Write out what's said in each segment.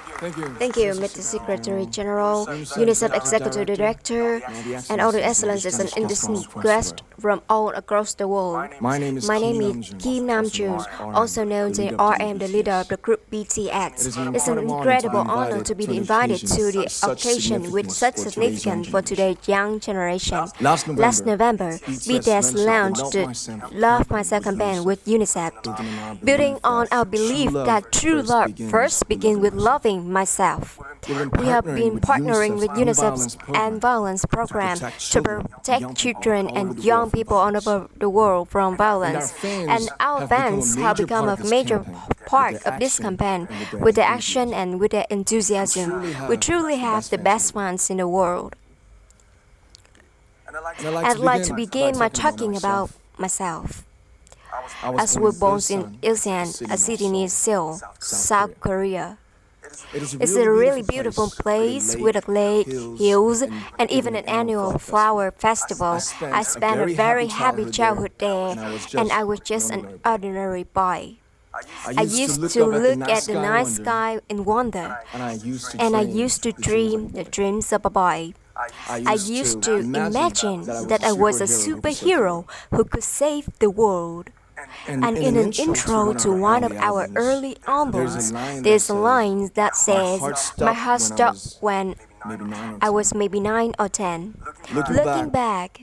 Thank you, Mr. Secretary General, UNICEF Executive Director, and all the excellencies and indistinct guests from all across the world. My name is Kim Nam-jun, also known as RM, the leader of the group BTS. It's an incredible honor to be invited to the occasion with such significance for today's young generation. Last November, BTS launched the Love Myself campaign with UNICEF, building on our belief that true love first begins with loving myself. We have been partnering with UNICEF's End Violence program to protect children and young people all over the world from violence. And our fans have become a major part of this campaign with their action and with their enthusiasm. We truly have the best fans in the world. I'd like to begin by talking about myself. I was born in Ilsan, a city near Seoul, South Korea. It's a really beautiful place with a lake, hills, and even an annual flower festival. I spent a very happy childhood there, and I was just an ordinary boy. I used to look at the night sky in wonder, and I used to dream the dreams of a boy. I used to imagine that I was a superhero who could save the world. And in an intro to one of our early albums, there's a line that says, "My heart stopped when I was maybe 9 or 10. Looking back,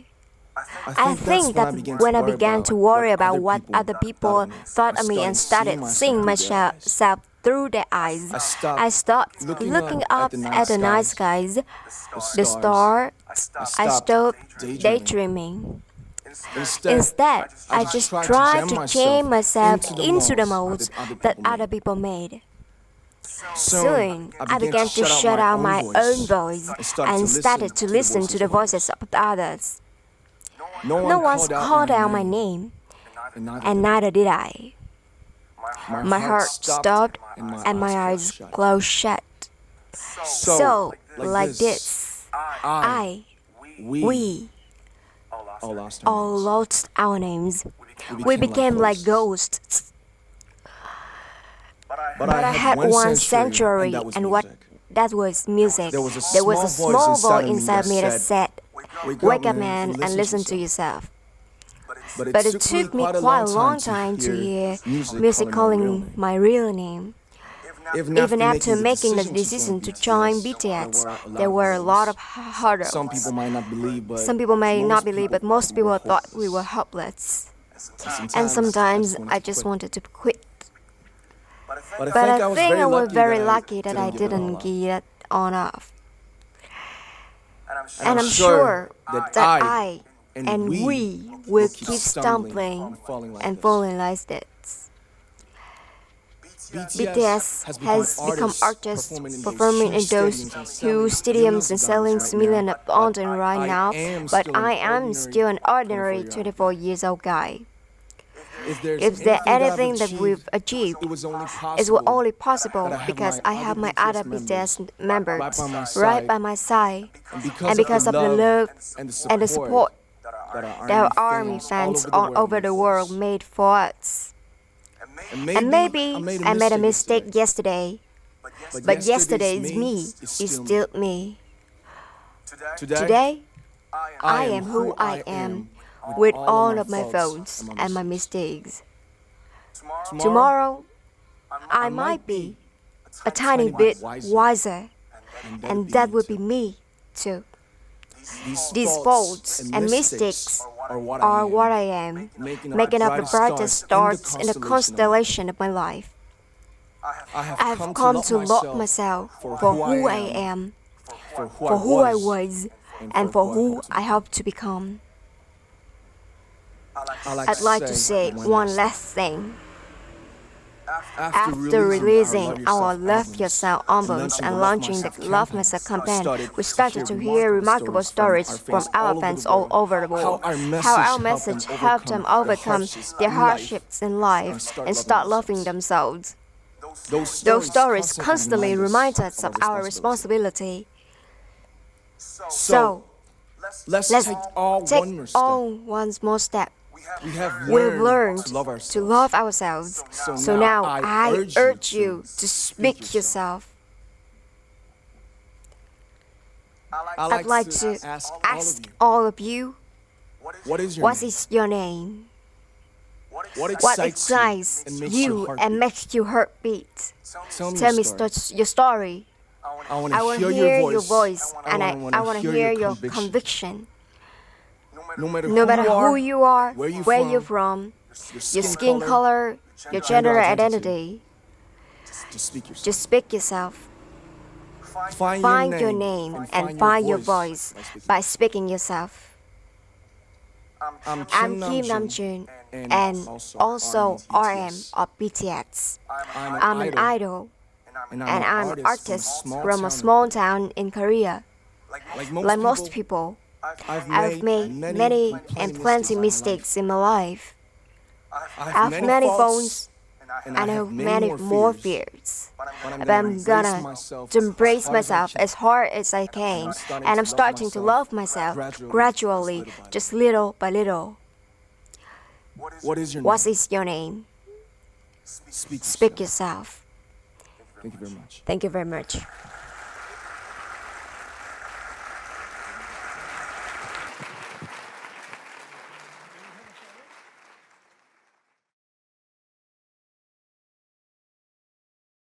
I think that when I began to worry about what other people thought of me and started seeing myself through their eyes, I stopped looking up at the night skies, the stars. I stopped daydreaming. Instead, I just tried to change myself into the molds that other people made. Soon, I began to shut out my own voice and started to listen to the voices of others. No one called out my name, and neither did I. My heart stopped and my eyes closed shut. So, like this, we all lost our names. We became like ghosts. But I had one sanctuary, and what that was music. There was a small voice inside me that said, "Wake up, man, and listen to yourself." But it took me quite a long time to hear music calling my real name. Even after making the decision to join BTS, there were a lot of hurdles. Some people may not believe, but most people thought we were hopeless. And sometimes I just wanted to quit. But I think I was very lucky that I didn't get on off. And I'm sure that I and we will keep stumbling and falling like this. BTS has become artists performing in those huge stadiums and selling millions of albums right now, but I am still an ordinary 24 years old guy. If there's anything that we've achieved, it was only possible because I have my other BTS members right by my side, and because of the love and the support that our ARMY fans all over the world made for us. And maybe I made a mistake yesterday, but yesterday's me is still me. Today, I am who I am with all of my faults and my mistakes. Tomorrow, I might be a tiny bit wiser, and that would be me too. These faults and mistakes are what I am, making up the brightest stars in the constellation of my life. I have come to love myself for who I am, for who I was, and for who I hope to become. I'd like to say one last thing. After releasing our Love Yourself albums and launching the Love Myself campaign, we started to hear remarkable stories from our fans all over the world. How our message helped them overcome their hardships in life and start loving themselves. Those stories constantly remind us of our responsibility. So, let's take one more step. We've learned to love ourselves. So now I urge you to speak yourself. I'd like to ask all of you, what is your name? What excites you and makes your heart beat? Tell me your story. I want I to want hear to hear your your voice, voice, and I want to hear your conviction. No matter who you are, where you're from, your skin color, your gender identity, just speak yourself. just find your name and find your voice by speaking yourself. I'm I'm Kim Namjoon and also RM of BTS. I'm an idol and I'm an artist from a small town in Korea. Like most people, I've made many and plenty mistakes in my life. I have many phones and I have many more fears. But I'm gonna embrace myself as hard as I can, and I'm starting to love myself gradually, just little by little. What is your What name? is your name? Speak Speak yourself. Thank you very much. Thank you very much.